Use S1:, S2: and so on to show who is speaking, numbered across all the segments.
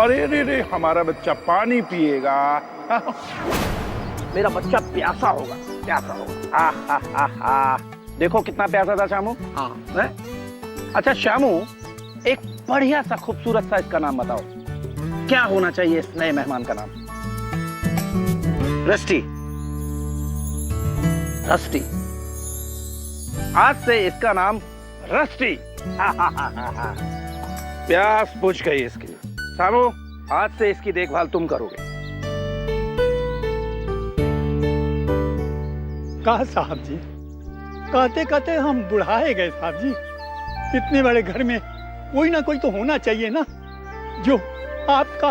S1: अरे रे रे, हमारा बच्चा पानी पिएगा। मेरा बच्चा प्यासा होगा, प्यासा होगा। आ देखो कितना प्यासा था शामू। हाँ। अच्छा शामू, एक बढ़िया सा खूबसूरत सा इसका नाम बताओ, क्या होना चाहिए इस नए मेहमान का नाम? रस्टी। रस्टी, आज से इसका नाम रस्टी। प्यास बुझ गई इसकी। शामू, आज से इसकी देखभाल तुम करोगे।
S2: कहा साहब जी, कहते कहते हम बुढ़ाए गए साहब जी। इतने बड़े घर में कोई ना कोई तो होना चाहिए ना, जो आपका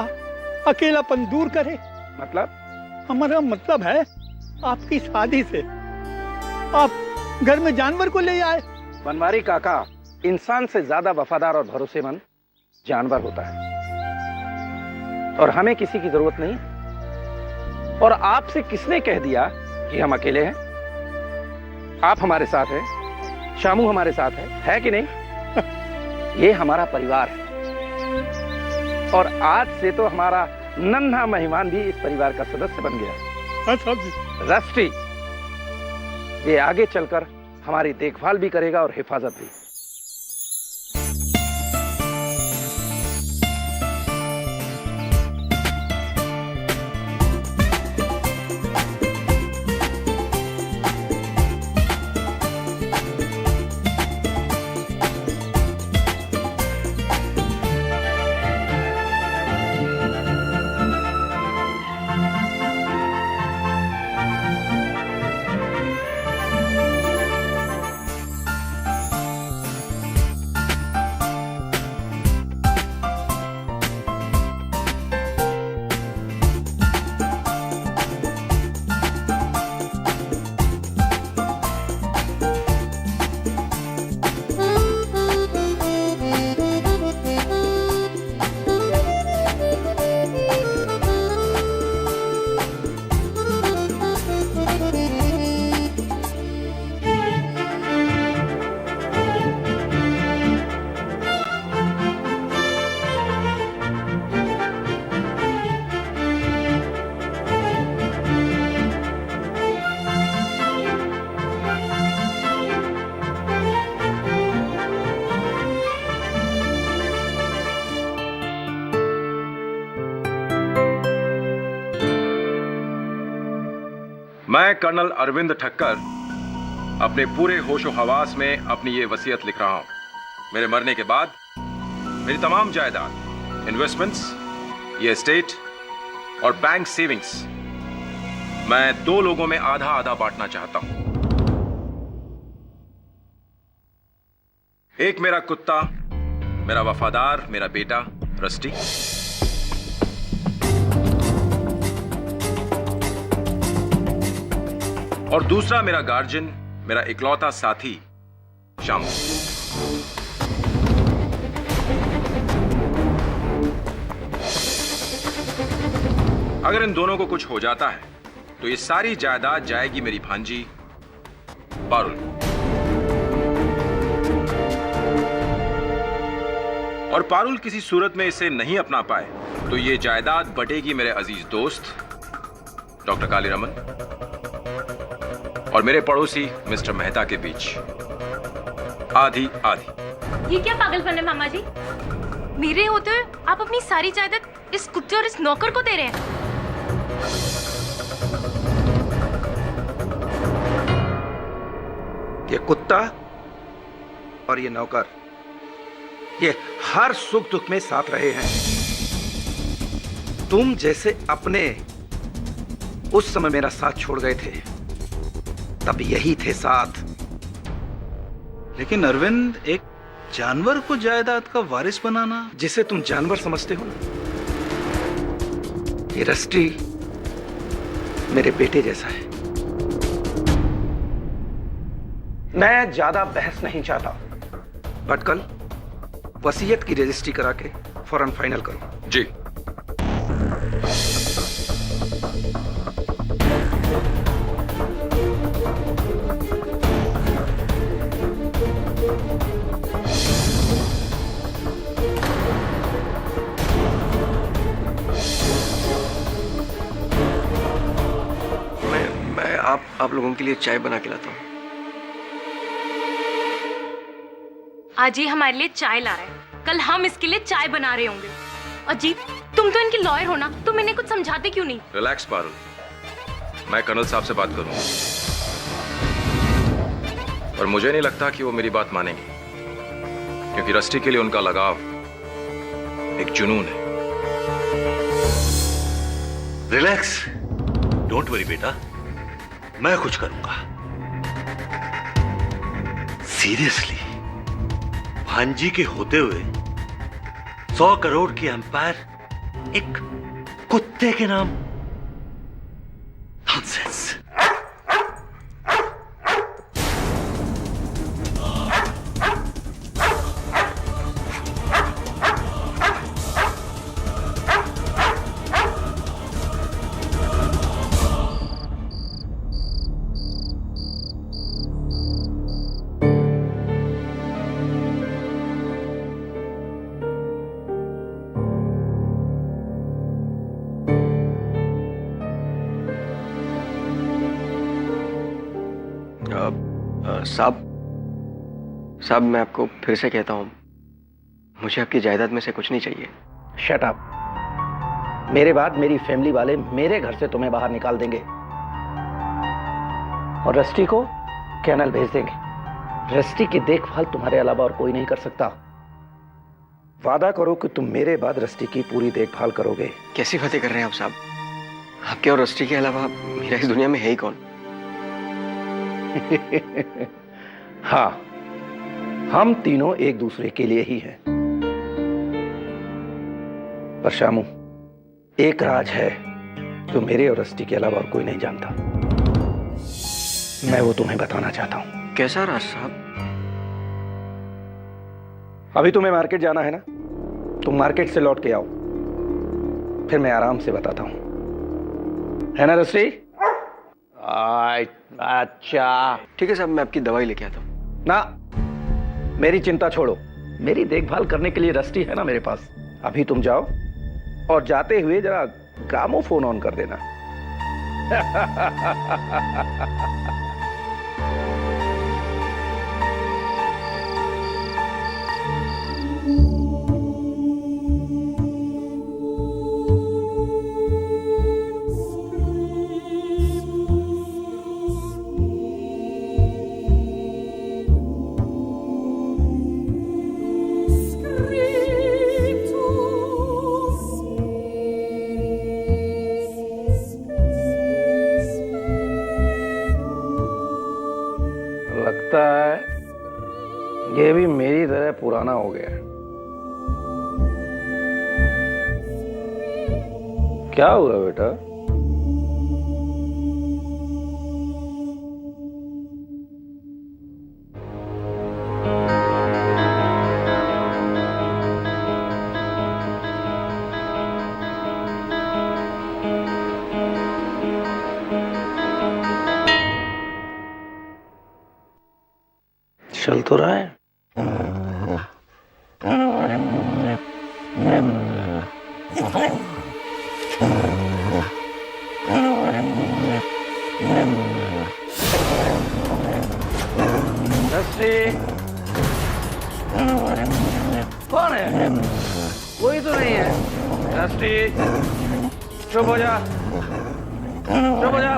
S2: अकेलापन दूर करे।
S1: मतलब?
S2: हमारा मतलब है आपकी शादी से आप घर में जानवर को ले आए।
S1: बनवारी काका, इंसान से ज्यादा वफादार और भरोसेमंद जानवर होता है, और हमें किसी की जरूरत नहीं। और आपसे किसने कह दिया कि हम अकेले हैं? आप हमारे साथ हैं, शामू हमारे साथ है कि नहीं? ये हमारा परिवार है, और आज से तो हमारा नन्हा मेहमान भी इस परिवार का सदस्य बन गया। रस्टी, ये आगे चलकर हमारी देखभाल भी करेगा और हिफाजत भी।
S3: मैं कर्नल अरविंद ठक्कर अपने पूरे होशो हवास में अपनी ये वसीयत लिख रहा हूं। मेरे मरने के बाद मेरी तमाम जायदाद, इन्वेस्टमेंट्स, ये एस्टेट और बैंक सेविंग्स मैं 2 लोगों में आधा आधा बांटना चाहता हूं। एक मेरा कुत्ता, मेरा वफादार, मेरा बेटा रस्टी, और दूसरा मेरा गार्जियन, मेरा इकलौता साथी शामू। अगर इन दोनों को कुछ हो जाता है तो ये सारी जायदाद जाएगी मेरी भांजी पारुल। और पारुल किसी सूरत में इसे नहीं अपना पाए तो ये जायदाद बटेगी मेरे अजीज दोस्त डॉक्टर कालीरमन और मेरे पड़ोसी मिस्टर मेहता के बीच, आधी आधी।
S4: ये क्या पागलपन है मामा जी? मेरे होते हुए आप अपनी सारी जायदाद इस कुत्ते और इस नौकर को दे रहे हैं।
S1: ये कुत्ता और ये नौकर, ये हर सुख दुख में साथ रहे हैं। तुम जैसे अपने उस समय मेरा साथ छोड़ गए थे, तब यही थे साथ।
S5: लेकिन अरविंद, एक जानवर को जायदाद का वारिस बनाना।
S1: जिसे तुम जानवर समझते हो ना, ये रस्टी मेरे बेटे जैसा है। मैं ज्यादा बहस नहीं चाहता, बट कल वसीयत की रजिस्ट्री करा के फौरन फाइनल करो।
S3: जी।
S6: आप लोगों के लिए चाय बना के लाता हूँ।
S4: आज ये हमारे लिए चाय ला रहा है, कल हम इसके लिए चाय बना रहे होंगे। अजीब, तुम तो इनके लॉयर हो ना, तुम इन्हें कुछ समझाते क्यों नहीं?
S3: रिलैक्स पारुल, मैं कर्नल साहब से बात करूंगा और मुझे नहीं लगता कि वो मेरी बात मानेंगे, क्योंकि रस्टी के लिए उनका लगाव एक जुनून है।
S7: रिलैक्स, डोंट वरी बेटा, मैं कुछ करूंगा। सीरियसली, भांजी के होते हुए 100 करोड़ की एम्पायर एक कुत्ते के नाम? नॉनसेंस।
S6: साहब मैं आपको फिर से कहता हूँ, मुझे आपकी जायदाद में से कुछ नहीं चाहिए।
S1: Shut up. मेरे बाद मेरी फैमिली वाले मेरे घर से तुम्हें बाहर निकाल देंगे और रस्टी को कैनल भेज देंगे। रस्टी की देखभाल तुम्हारे अलावा और कोई नहीं कर सकता। वादा करो कि तुम मेरे बाद रस्टी की पूरी देखभाल करोगे।
S6: कैसी बातें कर रहे हैं आप साहब? आपके और रस्टी के अलावा मेरा इस दुनिया में है ही कौन?
S1: हाँ, हम तीनों एक दूसरे के लिए ही हैं। पर शामू, एक राज है जो मेरे और रस्टी के अलावा और कोई नहीं जानता। मैं वो तुम्हें बताना चाहता हूं।
S6: कैसा राज साहब?
S1: अभी तुम्हें मार्केट जाना है ना, तुम मार्केट से लौट के आओ, फिर मैं आराम से बताता हूं, है ना रस्टी? अच्छा
S6: ठीक है साहब, मैं आपकी दवाई लेके आता हूँ।
S1: ना, मेरी चिंता छोड़ो, मेरी देखभाल करने के लिए रस्टी है ना मेरे पास। अभी तुम जाओ और जाते हुए जरा ग्रामोफोन ऑन कर देना। लगता है ये भी मेरी तरह पुराना हो गया है। क्या हुआ बेटा? चल तो रहा है। कौन है? कोई तो नहीं है। रस्टी, चुप हो जा, चुप हो जा।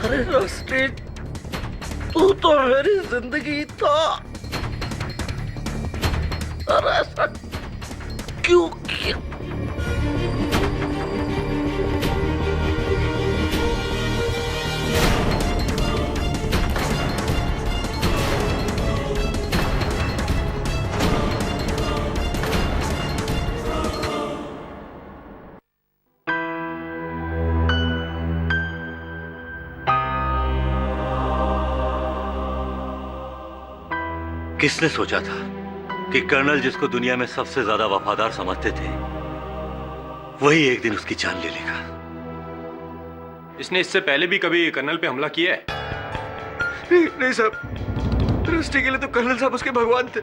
S1: अरे रस्टी, तू तो मेरी जिंदगी था, और ऐसा क्यों किया?
S7: किसने सोचा था कि कर्नल जिसको दुनिया में सबसे ज्यादा वफादार समझते थे वही एक दिन उसकी जान ले लेगा।
S3: इसने इससे पहले भी कभी कर्नल पे हमला किया है?
S6: नहीं साहब, रस्टी के लिए तो कर्नल साहब उसके भगवान थे।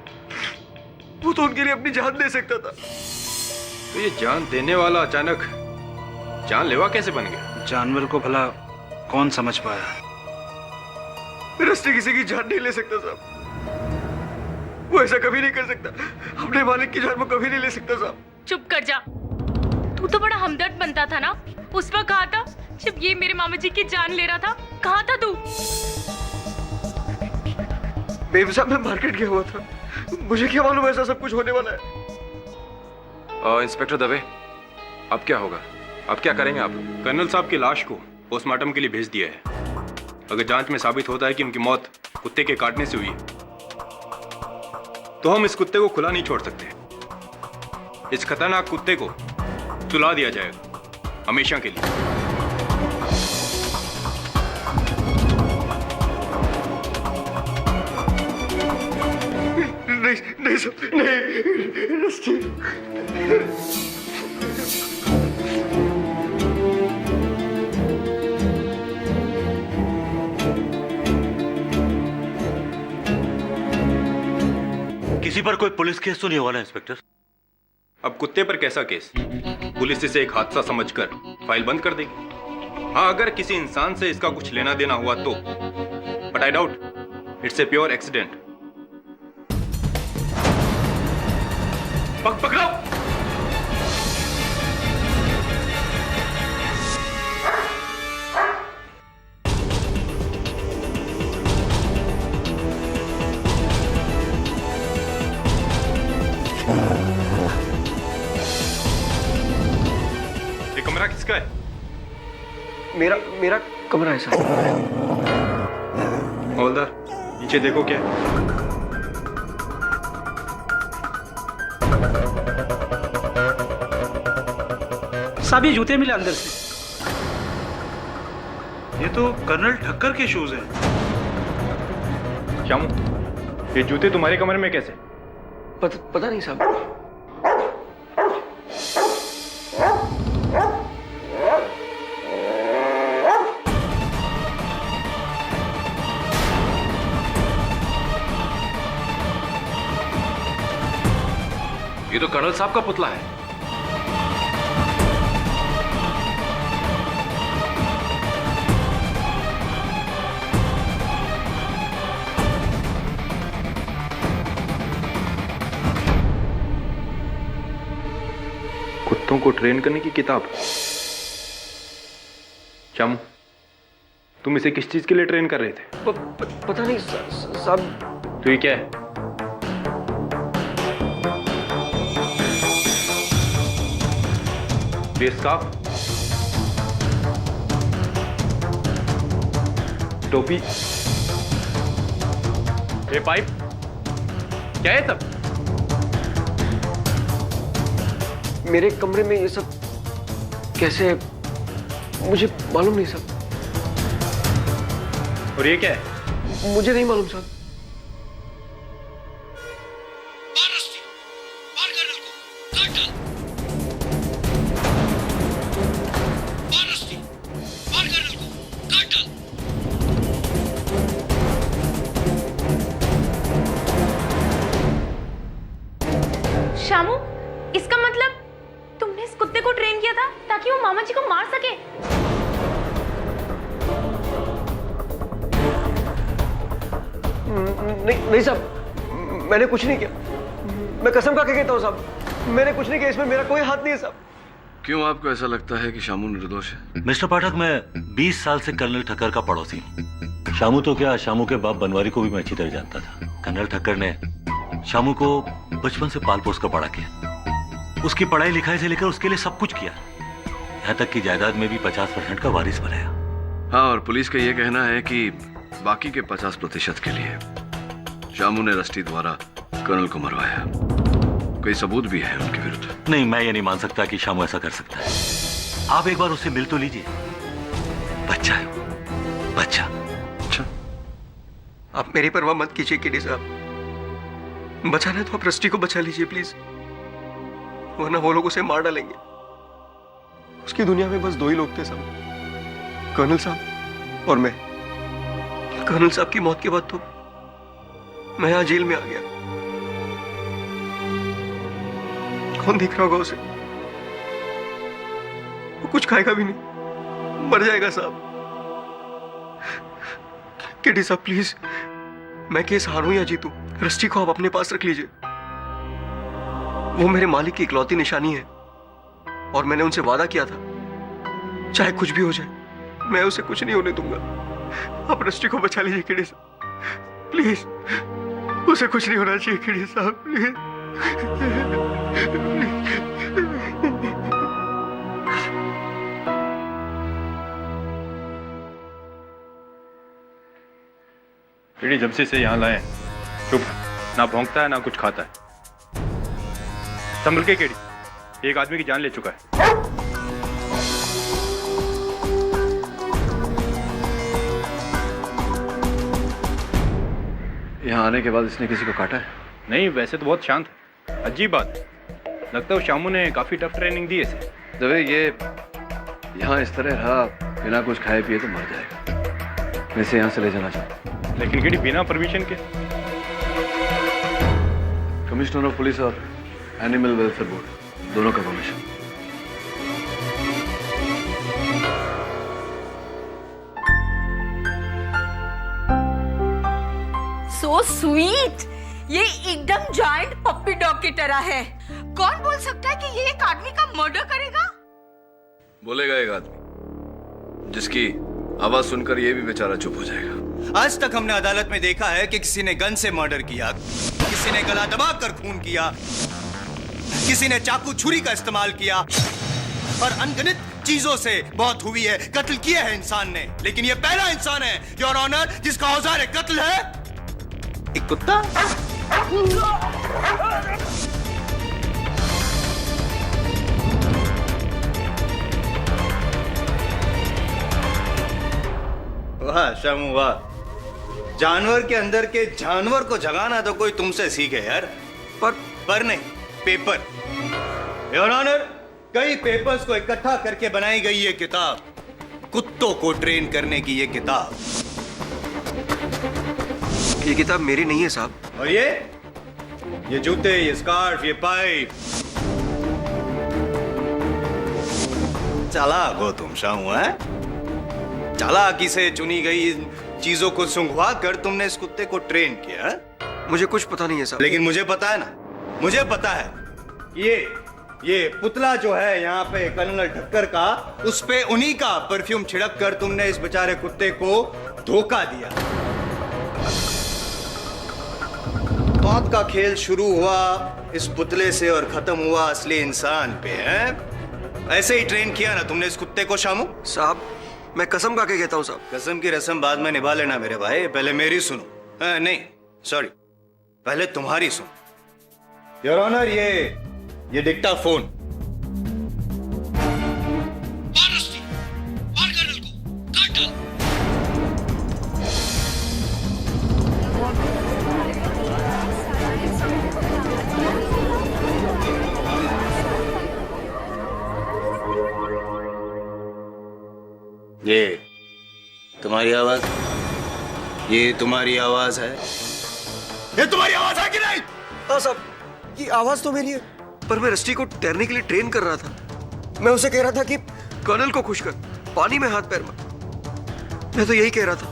S6: वो तो उनके लिए अपनी जान दे सकता था।
S3: तो ये जान देने वाला अचानक जानलेवा कैसे बन गया?
S5: जानवर को भला कौन समझ पाया?
S6: रस्टी किसी की जान नहीं ले सकता साहब। वो ऐसा कभी नहीं कर सकता। अपने मालिक की जान वो कभी नहीं ले सकता साहब।
S4: चुप कर जा। तू तो बड़ा हमदर्द बनता था ना। उस वक्त कहा था जब ये मेरे मामा जी की जान ले रहा था। कहा था तू?
S6: बेब साहब, मैं मार्केट गया हुआ था। मुझे क्या मालूम ऐसा सब कुछ होने वाला है।
S3: इंस्पेक्टर दवे, अब क्या होगा? अब क्या करेंगे आप? कर्नल साहब की लाश को पोस्टमार्टम के लिए भेज दिया है। अगर जांच में साबित होता है कि उनकी मौत कुत्ते के काटने से हुई है तो हम इस कुत्ते को खुला नहीं छोड़ सकते। इस खतरनाक कुत्ते को सुला दिया जाएगा हमेशा के लिए।
S6: नहीं सब नहीं रस्टी।
S7: किसी पर कोई पुलिस केस तो नहीं हुआ ना इंस्पेक्टर?
S3: अब कुत्ते पर कैसा केस? पुलिस इसे एक हादसा समझकर फाइल बंद कर देगी। हाँ, अगर किसी इंसान से इसका कुछ लेना देना हुआ तो, but I doubt. It's a pure accident. पकड़ो। ये कमरा किसका है?
S6: मेरा कमरा है साहब।
S3: हवलदार, नीचे देखो क्या है।
S5: साहब, ये जूते मिले अंदर से। ये तो कर्नल ठक्कर के शूज हैं।
S3: श्यामू, ये जूते तुम्हारे कमरे में कैसे?
S6: पता नहीं साहब।
S3: ये तो कर्नल साहब का पुतला है। कुत्तों को ट्रेन करने की किताब। श्यामू, तुम इसे किस चीज के लिए ट्रेन कर रहे थे?
S6: पता नहीं साहब।
S3: तो ये क्या है? फेस स्कार्फ, टोपी, ये पाइप, क्या है सब?
S6: मेरे कमरे में ये सब कैसे है? मुझे मालूम नहीं साहब।
S3: और ये क्या है?
S6: मुझे नहीं मालूम साहब।
S4: शामू, इसका मतलब तुमने इस कुत्ते को ट्रेन किया था ताकि वो मामा जी को मार सके?
S6: नहीं साहब, मैंने कुछ नहीं किया। मैं कसम खा के कहता हूँ साहब, मैंने कुछ नहीं किया। इसमें मेरा कोई हाथ नहीं है साहब।
S8: क्यों आपको ऐसा लगता है कि शामू निर्दोष है?
S7: मिस्टर पाठक, मैं 20 साल से कर्नल ठक्कर का पड़ोसी हूँ। शामू तो क्या, शामू के बाप बनवारी को भी मैं अच्छी तरह जानता था। कर्नल ठक्कर ने शामू को बचपन से पाल पोस कर बड़ा किया। उसकी पढ़ाई लिखाई से लेकर उसके लिए सब कुछ किया, यहाँ तक कि जायदाद में भी 50% का वारिस बनाया।
S8: हाँ, और पुलिस का यह कहना है कि बाकी के 50% के लिए शामू ने रस्टी द्वारा कर्नल को मरवाया। कोई सबूत भी है उनके विरुद्ध?
S7: नहीं, मैं ये नहीं मान सकता कि शामू ऐसा कर सकता है। आप एक बार उससे मिल तो लीजिए। बच्चा है वो, बच्चा।
S6: अच्छा, आप मेरी परवाह मत कीजिए केडी साहब। बचाना है तो आप रस्टी को बचा लीजिए प्लीज, वरना वो लोग उसे मार डालेंगे। उसकी दुनिया में बस 2 ही लोग थे सब, कर्नल साहब और मैं। कर्नल साहब की मौत के बाद तो मैं यहां जेल में आ गया। कौन देख रहा होगा उसे? वो कुछ खाएगा भी नहीं, मर जाएगा साहब। केडी साहब प्लीज, मैं केस हारूं या जीतूं, रस्टी को आप अपने पास रख लीजिए। वो मेरे मालिक की इकलौती निशानी है और मैंने उनसे वादा किया था चाहे कुछ भी हो जाए मैं उसे कुछ नहीं होने दूंगा। आप रस्टी को बचा लीजिए केडी साहब प्लीज, उसे कुछ नहीं होना चाहिए केडी साहब प्लीज।
S3: केडी जब से इसे यहाँ लाए चुप, ना भौंकता है ना कुछ खाता है। संभल के केडी, एक आदमी की जान ले चुका है।
S8: यहाँ आने के बाद इसने किसी को काटा है?
S3: नहीं, वैसे तो बहुत शांत है। अजीब बात है, लगता है शामू ने काफी टफ ट्रेनिंग दी है इसे।
S8: दबे ये यहाँ इस तरह रहा बिना कुछ खाए पिए तो मर जाएगा। मैं इसे यहाँ से ले जाना चाहता हूँ।
S3: लेकिन केडी बिना परमिशन के?
S8: कमिश्नर ऑफ पुलिस और एनिमल वेलफेयर बोर्ड दोनों का परमिशन।
S9: सो स्वीट, ये एकदम जायंट पप्पी डॉग की तरह है। कौन बोल सकता है कि ये एक आदमी का मर्डर करेगा?
S8: बोलेगा एक आदमी जिसकी आवाज सुनकर ये भी बेचारा चुप हो जाएगा।
S10: आज तक हमने अदालत में देखा है कि किसी ने गन से मर्डर किया, किसी ने गला दबाकर खून किया, किसी ने चाकू छुरी का इस्तेमाल किया और अनगिनत चीजों से बहुत हुई है, कत्ल किया है इंसान ने। लेकिन ये पहला इंसान है योर ऑनर जिसका औजार कत्ल है एक कुत्ता। वाह शामू वाह, जानवर के अंदर के जानवर को जगाना तो कोई तुमसे सीखे यार। पर नहीं, पेपर। योर ऑनर, कई पेपर्स को इकट्ठा करके बनाई गई ये किताब, कुत्तों को ट्रेन करने की ये किताब।
S6: ये किताब मेरी नहीं है साहब।
S10: और ये जूते, ये स्कार्फ, ये पाइप। चालाक हो तुम शामू, है? चालाकी से चुनी गई चीजों को सुंघवा कर तुमने इस कुत्ते को ट्रेन किया है?
S6: मुझे कुछ पता नहीं है साहब।
S10: लेकिन मुझे पता है ना, मुझे पता है। ये पुतला जो है यहाँ पे कर्नल ठक्कर का, उस पे उन्हीं का परफ्यूम छिड़क कर तुमने इस बेचारे कुत्ते को धोखा दिया। मौत का खेल शुरू हुआ इस पुतले से और खत्म हुआ असली इंसान पे, है? ऐसे ही ट्रेन किया ना तुमने इस कुत्ते को शामू।
S6: साहब मैं कसम खा के कहता हूँ साहब।
S10: कसम की रस्म बाद में निभा लेना मेरे भाई, पहले मेरी सुनो। नहीं सॉरी, पहले तुम्हारी सुनो। योर ऑनर, ये डिक्टाफोन। ये तुम्हारी आवाज, ये तुम्हारी आवाज है, ये तुम्हारी आवाज है कि नहीं?
S6: हाँ साहब, ये आवाज तो मेरी है, पर मैं रस्टी को तैरने के लिए ट्रेन कर रहा था। मैं उसे कह रहा था कि कर्नल को खुश कर, पानी में हाथ पैर मार। मैं तो यही कह रहा था,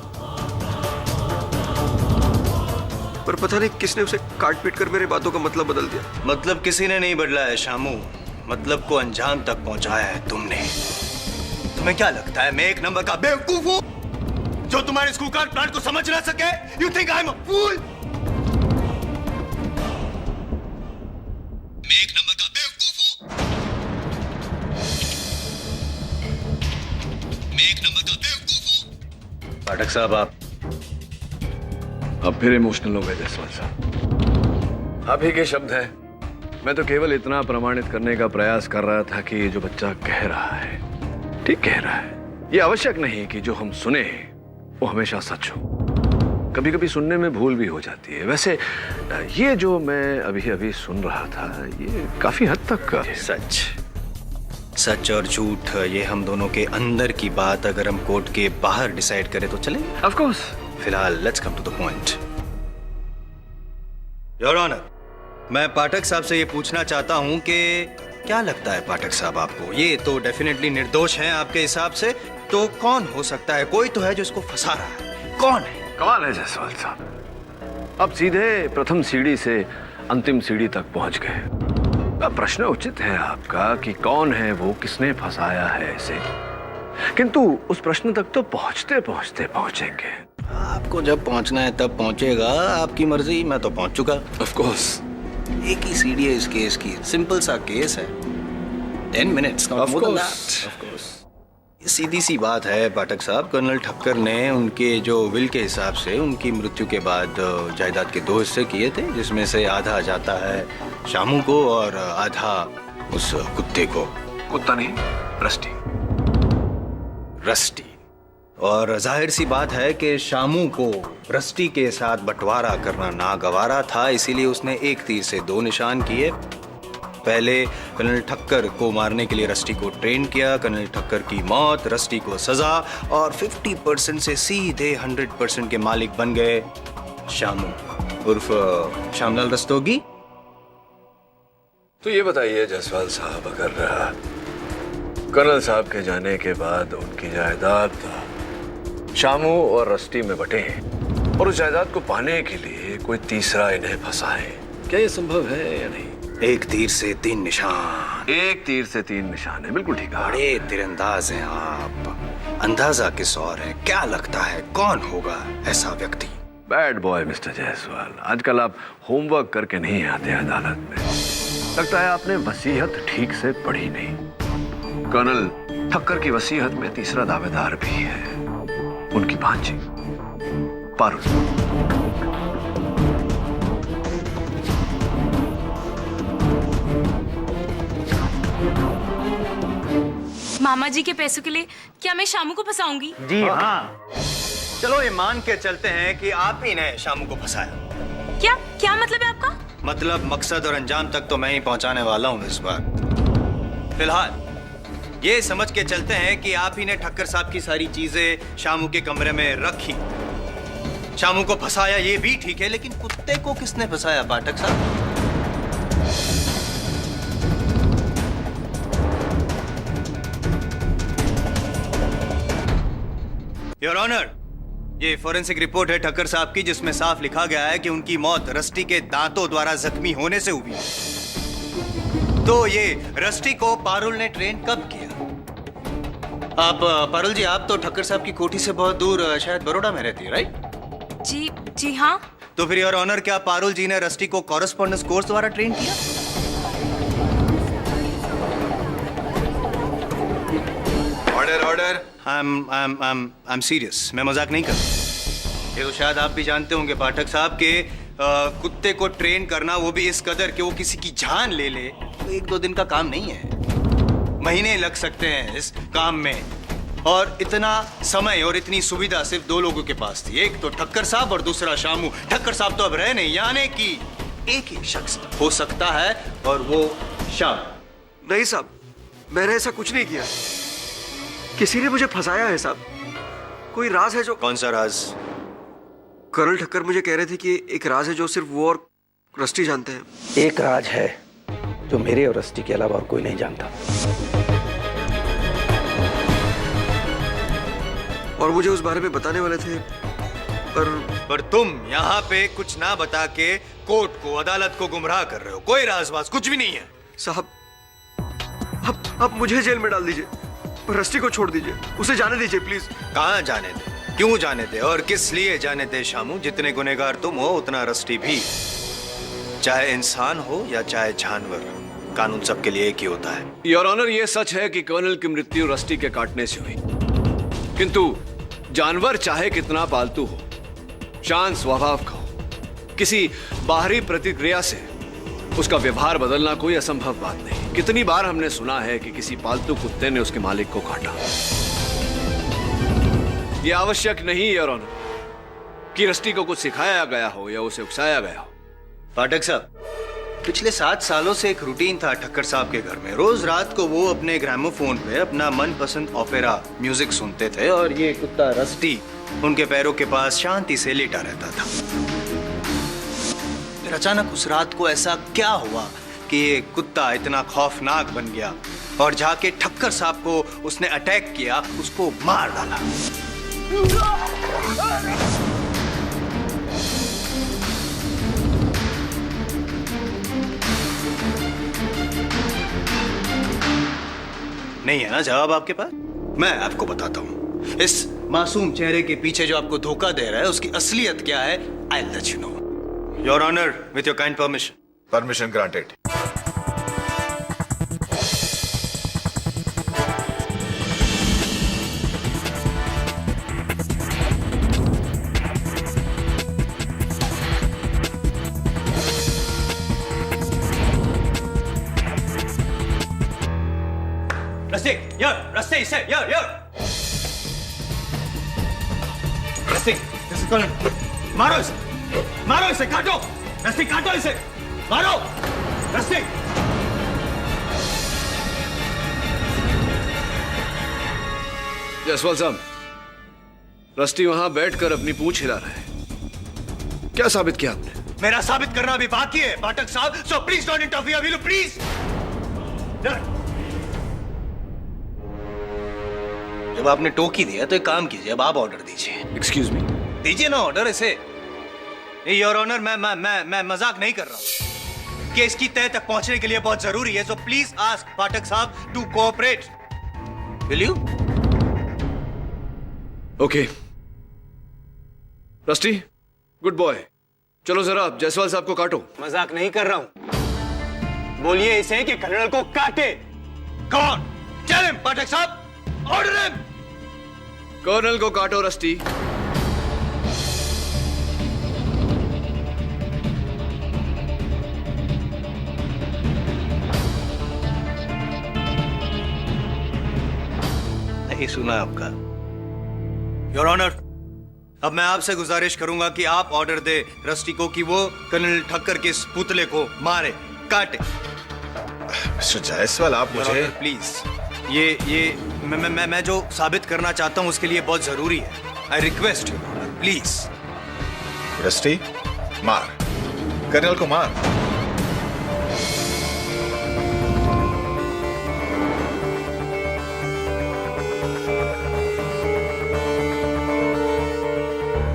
S6: पर पता नहीं किसने उसे काट पीट कर मेरे बातों का मतलब बदल दिया।
S10: मतलब किसी ने नहीं बदला है शामू, मतलब को अंजाम तक पहुंचाया है तुमने। तुम्हें क्या लगता है मैं एक नंबर का बेवकूफ हूं जो तुम्हारे स्कूल कार्ड प्लान को समझ ना सके? You think I am a fool? मैं एक नंबर का बेवकूफ हूं? मैं एक नंबर का बेवकूफ हूं? पाठक साहब,
S8: अब फिर इमोशनल हो गए जसवंत साहब। आप ही के शब्द हैं। मैं तो केवल इतना प्रमाणित करने का प्रयास कर रहा था कि ये जो बच्चा कह रहा है ठीक कह रहा है। ये आवश्यक नहीं कि जो हम सुने वो हमेशा सच हो। कभी कभी सुनने में भूल भी हो जाती है। वैसे ये जो मैं अभी अभी सुन रहा था, ये काफी हद तक
S10: सच और झूठ ये हम दोनों के अंदर की बात अगर हम कोर्ट के बाहर डिसाइड करें तो चलेगा।
S8: Of course.
S10: फिलहाल let's come to the point. Your honour, मैं पाठक साहब से ये पूछना चाहता हूं कि क्या लगता है पाठक साहब आपको, ये तो डेफिनेटली निर्दोष हैं आपके हिसाब से, तो कौन हो सकता है? कोई तो है जो इसको फंसा रहा है, कौन है?
S8: कमाल है जायसवाल साहब, अब सीधे प्रथम सीढ़ी से अंतिम सीढ़ी तक पहुंच गए। अब प्रश्न उचित है आपका कि कौन है वो, किसने फंसाया है इसे, किंतु उस प्रश्न तक तो पहुंचते पहुंचते पहुंचेंगे।
S10: आपको जब पहुंचना है तब पहुंचेगा, आपकी मर्जी। मैं तो पहुंच चुका।
S8: Of course.
S10: एक ही सीढ़ी है इस केस की, सिंपल सा केस है, 10 मिनट्स।
S8: Of course.
S10: सीधी सी बात है पाठक साहब, कर्नल ठक्कर ने उनके जो विल के हिसाब से उनकी मृत्यु के बाद जायदाद के 2 हिस्से किए थे, जिसमें से आधा जाता है शामू को और आधा उस कुत्ते को।
S8: कुत्ता नहीं,
S10: रस्टी। और जाहिर सी बात है कि शामू को रस्टी के साथ बंटवारा करना नागवारा था, इसीलिए उसने एक तीर से 2 निशान किए। पहले कर्नल ठक्कर को मारने के लिए रस्टी को ट्रेन किया, कर्नल ठक्कर की मौत, रस्टी को सजा, और 50% से सीधे 100% के मालिक बन गए शामू उर्फ श्यामलाल रस्तोगी।
S8: तो ये बताइए जायसवाल साहब, अगर कर्नल साहब के जाने के बाद उनकी जायदाद शामू और रस्टी में बटे और उस जायदाद को पाने के लिए कोई तीसरा इन्हें फंसाए, क्या ये संभव है या नहीं?
S10: एक तीर से 3 निशान।
S8: एक तीर से 3 निशान है, बिल्कुल ठीक है।
S10: बड़े तीरंदाज हैं आप, अंदाजा किस और है? क्या लगता है कौन होगा ऐसा व्यक्ति?
S8: बैड बॉय मिस्टर जायसवाल, आजकल आप होमवर्क करके नहीं आते अदालत में। लगता है आपने वसीयत ठीक से पढ़ी नहीं। कर्नल ठक्कर की वसीयत में तीसरा दावेदार भी है, उनकी भांजी पारुल।
S4: मामा जी के पैसों के लिए क्या मैं शामू को फंसाऊंगी?
S10: जी हाँ। चलो ये मान के चलते हैं कि आप ही ने शामू को फंसाया।
S4: क्या क्या मतलब है आपका?
S10: मतलब मकसद और अंजाम तक तो मैं ही पहुंचाने वाला हूं इस बार। फिलहाल ये समझ के चलते हैं कि आप ही ने ठक्कर साहब की सारी चीजें शामू के कमरे में रखी, शामू को फंसाया, ये भी ठीक है, लेकिन कुत्ते को किसने फंसाया पाठक साहब? योर ऑनर, ये फॉरेंसिक रिपोर्ट है ठक्कर साहब की, जिसमें साफ लिखा गया है कि उनकी मौत रस्टी के दांतों द्वारा जख्मी होने से हुई। तो ये रस्टी को पारुल ने ट्रेन कब किया? आप पारुल जी, आप तो ठक्कर साहब की कोठी से बहुत दूर शायद बड़ौदा में रहती है, राइट?
S4: जी हाँ।
S10: तो फिर योर ऑनर, क्या पारुल जी ने रस्टी को कॉरेस्पॉन्डेंस कोर्स द्वारा ट्रेन किया? ऑर्डर। आई एम सीरियस, मैं मजाक नहीं कर रहा। ये तो शायद आप भी जानते होंगे पाठक साहब के कुत्ते को ट्रेन करना, वो भी इस कदर कि वो किसी की जान ले ले, तो 1-2 दिन का काम नहीं है। महीने लग सकते हैं इस काम में, और इतना समय और इतनी सुविधा सिर्फ 2 लोगों के पास थी, एक तो ठक्कर साहब और दूसरा शामू। ठक्कर साहब तो अब रहे नहीं, यानी कि एक ही शख्स हो सकता है, और वो शाम।
S6: नहीं साहब, मैंने ऐसा कुछ नहीं किया, किसी ने मुझे फंसाया है साहब। कोई राज है जो।
S10: कौन सा राज?
S6: कर्नल ठक्कर मुझे कह रहे थे कि एक राज है जो सिर्फ वो और रस्टी जानते हैं।
S1: एक राज है जो मेरे और रस्टी के अलावा और कोई नहीं जानता,
S6: और मुझे उस बारे में बताने वाले थे,
S10: पर तुम यहाँ पे कुछ ना बता के कोर्ट को, अदालत को गुमराह कर रहे हो। कोई राजबाज कुछ भी नहीं है
S6: साहब। अब मुझे जेल में डाल दीजिए, रस्टी को छोड़ दीजिए, उसे जाने दीजिए प्लीज।
S10: कहाँ जाने दे, क्यों जाने दे, और किस लिए जाने दे शामू? जितने गुनहगार तुम हो उतना रस्टी भी, चाहे इंसान हो या चाहे जानवर, कानून सबके लिए एक ही होता है।
S8: योर ऑनर, ये सच है कि कर्नल की मृत्यु रस्टी के काटने से हुई, किंतु जानवर चाहे कितना पालतू हो, शांत स्वभाव का हो, किसी बाहरी प्रतिक्रिया से उसका व्यवहार बदलना कोई असंभव बात नहीं। कितनी बार हमने सुना है कि किसी पालतू कुत्ते ने उसके मालिक को काटा। यह आवश्यक नहीं योर ऑनर कि रस्टी को कुछ सिखाया गया हो या उसे उकसाया गया हो।
S10: पाठक साहब, पिछले 7 सालों से एक रूटीन था ठक्कर साहब के घर में। रोज रात को वो अपने ग्रामोफोन पे अपना मनपसंद ओपेरा म्यूजिक सुनते थे और ये कुत्ता रस्टी उनके पैरों के पास शांति से लेटा रहता था। फिर अचानक उस रात को ऐसा क्या हुआ कि ये कुत्ता इतना खौफनाक बन गया और जाके ठक्कर साहब को उसने अटैक किया, उसको मार डाला। नहीं है ना जवाब आपके पास? मैं आपको बताता हूं। इस मासूम चेहरे के पीछे जो आपको धोखा दे रहा है उसकी असलियत क्या है? I will let you know. Your honour, with your kind permission.
S11: Permission granted.
S10: Rusty, Rusty से, रस्टी, दिस इज कर्नल। मारो इसे, काटो, रस्टी काटो इसे, मारो, रस्टी।
S8: जयसवाल साहब, रस्टी वहां बैठकर अपनी पूंछ हिला रहा है। क्या साबित किया आपने?
S10: मेरा साबित करना अभी बाकी है पाठक साहब, so please don't interfere, will you please? जब आपने टोकी दिया तो एक काम कीजिए, अब आप ऑर्डर दीजिए।
S8: Excuse me?
S10: दीजिए ना ऑर्डर इसे। योर ऑनर, मैं मजाक नहीं कर रहा हूं। केस की तह तक पहुंचने के लिए बहुत जरूरी है, सो प्लीज आस्क पाठक साहब to cooperate. Will you?
S8: Okay Rusty, good boy. चलो जरा आप जयसवाल साहब को काटो।
S10: मजाक नहीं कर रहा हूं। बोलिए इसे कि कर्नल को काटे। कौन? टेल हिम पाठक साहब, ऑर्डर हिम।
S8: कर्नल को काटो रस्टी।
S10: नहीं सुना आपका। योर ऑनर, अब मैं आपसे गुजारिश करूंगा कि आप ऑर्डर दे रस्टी को कि वो कर्नल ठक्कर के इस पुतले को मारे, काटे।
S11: मिस्टर जायसवाल, आप मुझे
S10: प्लीज, ये मैं जो साबित करना चाहता हूं उसके लिए बहुत जरूरी है। I request you please.
S11: Rusty, मार, कर्नल को मार।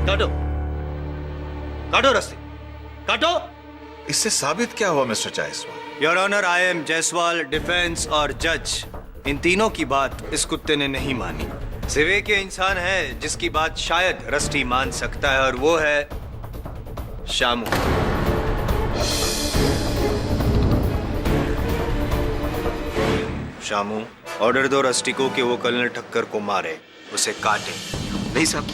S10: काटो, काटो रस्टी, काटो।
S11: इससे साबित क्या हुआ mister Jaiswal?
S10: Your honour, I am Jaiswal, defence और जज। इन तीनों की बात इस कुत्ते ने नहीं मानी। सिवे के इंसान है जिसकी बात शायद रस्टी मान सकता है, और वो है शामू। शामू, ऑर्डर दो रस्टी को कि वो कर्नल ठक्कर को मारे, उसे काटे।
S6: नहीं साहब,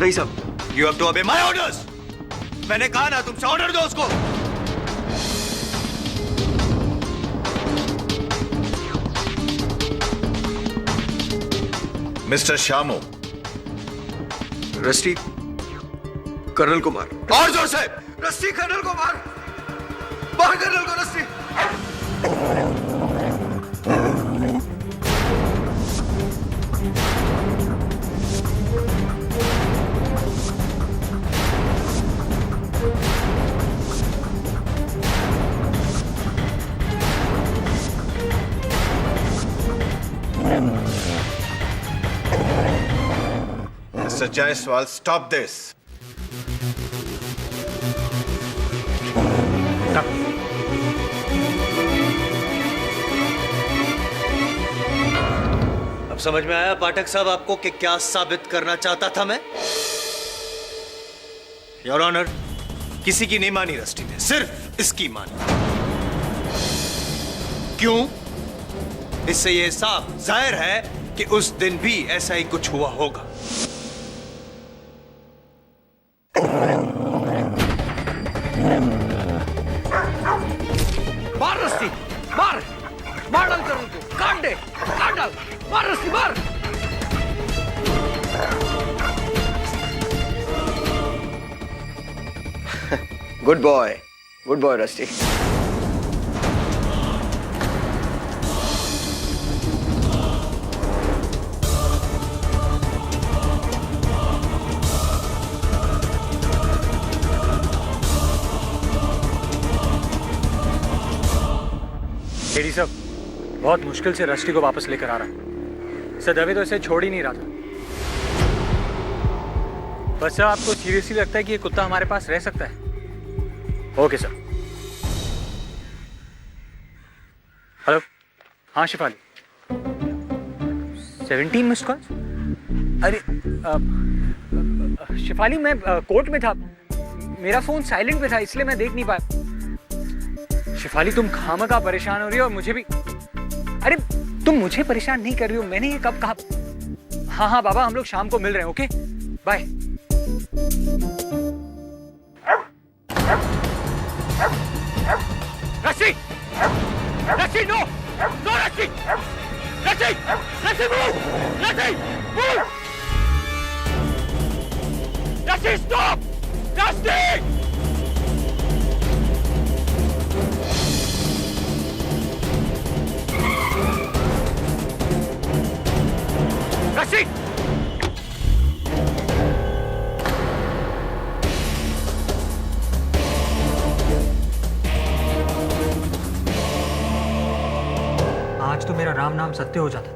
S6: नहीं साहब।
S10: You have to obey my orders. मैंने कहा ना तुमसे, ऑर्डर दो उसको।
S11: मिस्टर शामू,
S6: रस्टी कर्नल को मार।
S10: और जोर से, रस्टी कर्नल को मार, मार कर्नल को rusty.
S11: Mr. Jaiswal, stop this.
S10: अब समझ में आया पाठक साहब आपको कि क्या साबित करना चाहता था मैं? योर ऑनर, किसी की नहीं मानी रस्टी ने, सिर्फ इसकी मानी। क्यों? इससे यह साफ जाहिर है कि उस दिन भी ऐसा ही कुछ हुआ होगा।
S1: मार रस्सी, मार, मार डाल कर उनको, काट दे, काट डाल, मार रस्सी, मार।
S6: Good boy rusty.
S12: एडी साहब बहुत मुश्किल से रस्टी को वापस लेकर आ रहा है सर। दवे तो इसे छोड़ ही नहीं रहा था। बस सर आपको सीरियसली लगता है कि ये कुत्ता हमारे पास रह सकता है? Okay sir. हेलो, हाँ शिफाली, 17 मिस्ड कॉल। अरे शिफाली मैं कोर्ट में था, मेरा फोन साइलेंट पे था इसलिए मैं देख नहीं पाया। शिफाली तुम खामखा परेशान हो रही हो और मुझे भी। अरे तुम मुझे परेशान नहीं कर रही हो, मैंने ये कब कहा? हाँ हाँ बाबा, हम लोग शाम को मिल रहे हैं। Okay bye. Rusty Rusty no no रस्सी रस्सी रस्सी मूव रस्सी मूव रस्सी स्टॉप रस्सी। रस्सी आज तो मेरा राम नाम सत्य हो जाता।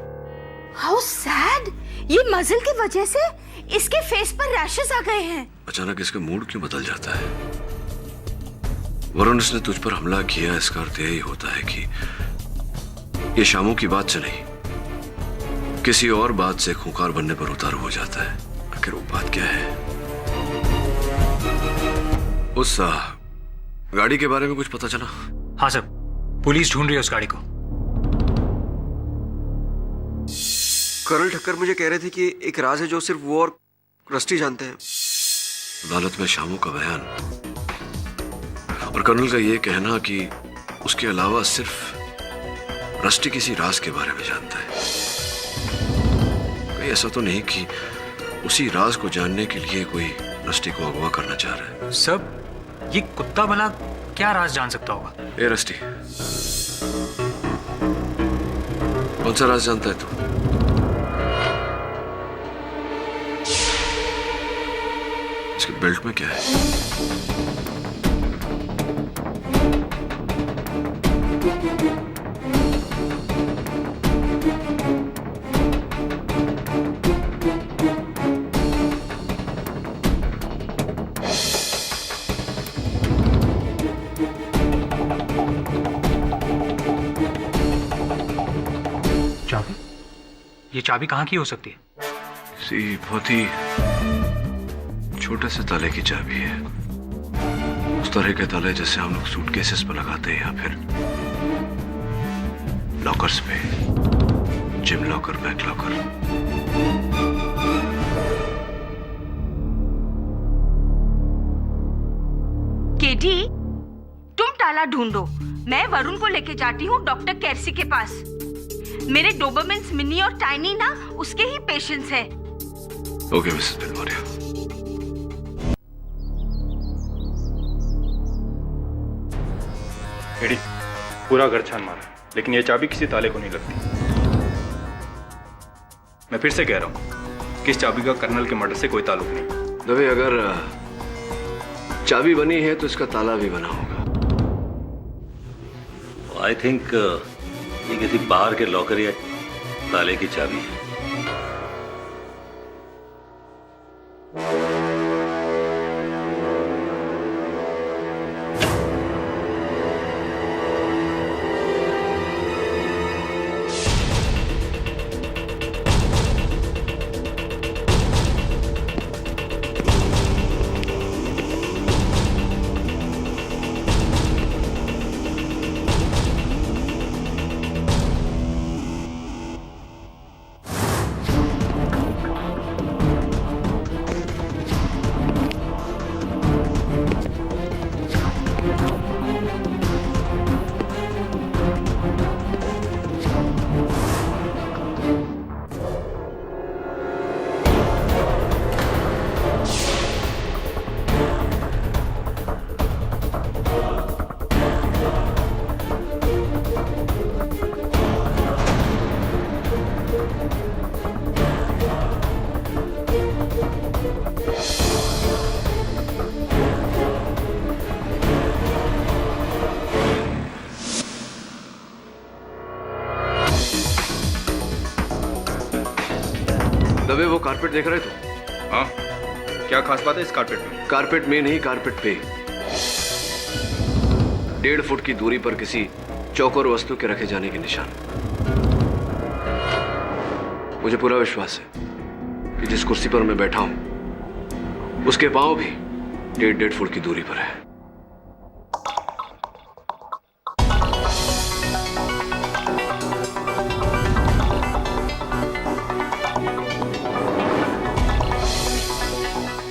S9: How sad. ये मजल की वजह से इसके फेस पर रैशेस आ गए हैं।
S8: अचानक इसका मूड क्यों बदल जाता है? वरुण, उसने तुझ पर हमला किया, इसका अर्थ यही होता है कि ये शामू की बात से नहीं, किसी और बात से खूंखार बनने पर उतारू हो जाता है। आखिर वो बात क्या है? उस गाड़ी के बारे में कुछ पता चला?
S12: हाँ सर, पुलिस ढूंढ रही है उस गाड़ी को।
S6: कर्नल ठक्कर मुझे कह रहे थे कि एक राज है जो सिर्फ वो और रस्टी जानते हैं।
S8: अदालत में शामू का बयान और कर्नल का ये कहना कि उसके अलावा सिर्फ रस्टी किसी राज के बारे में जानता है। कहीं ऐसा तो नहीं कि उसी राज को जानने के लिए कोई रस्टी को अगवा करना चाह रहा है?
S12: सब ये कुत्ता भला क्या राज जान सकता होगा?
S8: ए रस्टी, कौन सा राज जानता है तू? इसके बेल्ट में क्या है?
S12: चाबी? ये चाबी कहाँ की हो सकती है?
S8: किसी बहुत ही छोटे से ताले की चाबी है। उस तरह के ताले जैसे हम लोग सूटकेसेस पर लगाते हैं या फिर लॉकर्स पे, gym locker, bank locker.
S9: KD, तुम ताला ढूंढो, मैं वरुण को लेके जाती हूँ डॉक्टर कैरसी के पास। मेरे डोबरमेन्स मिनी और टाइनी ना उसके ही पेशेंट्स हैं।
S8: Okay Mrs Bilimoria.
S5: एडी, पूरा घर छान मारा लेकिन ये चाबी किसी ताले को नहीं लगती। मैं फिर से कह रहा हूँ कि इस चाबी का कर्नल के मर्डर से कोई ताल्लुक नहीं।
S8: दवे, अगर चाबी बनी है तो इसका ताला भी बना होगा।
S7: आई थिंक ये किसी बाहर के लॉकर या ताले की चाबी है।
S8: दबे वो कारपेट देख रहे थे?
S3: हाँ, क्या खास बात है इस कारपेट में?
S8: कारपेट में नहीं, कारपेट पे 1.5 फुट की दूरी पर किसी चौकोर वस्तु के रखे जाने के निशान। मुझे पूरा विश्वास है कि जिस कुर्सी पर मैं बैठा हूं उसके पांव भी 1.5 फुट की दूरी पर है।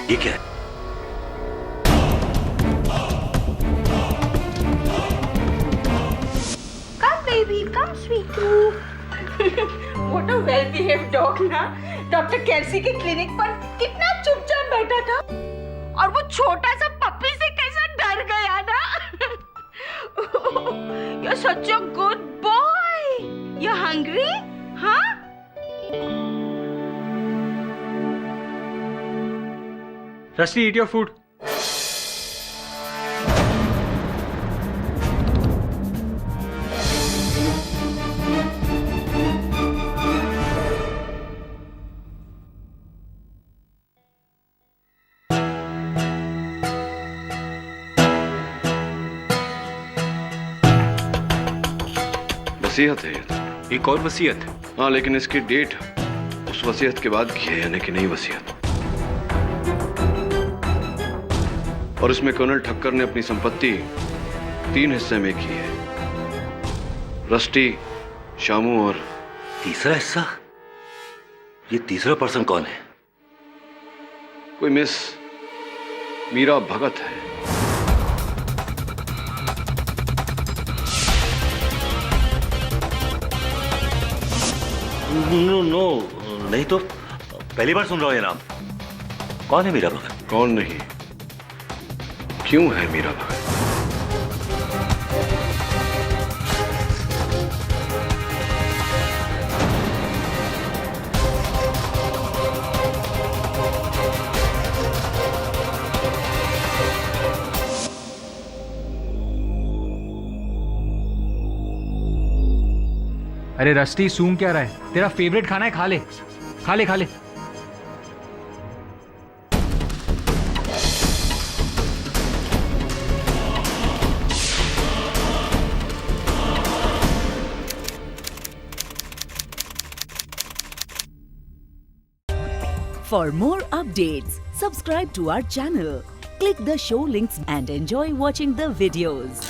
S7: ये क्या है?
S9: Come baby, come sweetie. What a well-behaved dog ना। डॉक्टर कैसी के क्लिनिक पर कितना चुपचाप बैठा था और वो छोटा सा पप्पी से कैसा डर गया ना। You're such a good boy. You're hungry? हाँ?
S12: Rusty, eat your food.
S8: वसीयत है ये तो।
S3: एक और वसीयत?
S8: हाँ, लेकिन इसकी डेट उस वसीयत के बाद की है, यानी कि नई वसीयत। और इसमें कर्नल ठक्कर ने अपनी संपत्ति 3 हिस्से में की है। रस्टी, शामू और
S7: तीसरा हिस्सा? ये तीसरा पर्सन कौन है?
S8: कोई मिस मीरा भगत है।
S7: नो, नहीं तो पहली बार सुन रहा हूं ये नाम। कौन है मीरा भगत?
S8: कौन नहीं, क्यों है मीरा भगत?
S12: अरे रस्टी, सूंघ क्या रहा है? तेरा फेवरेट खाना है, खा ले खा ले खा ले।
S13: For more updates, subscribe to our channel, click the show links and enjoy watching the videos.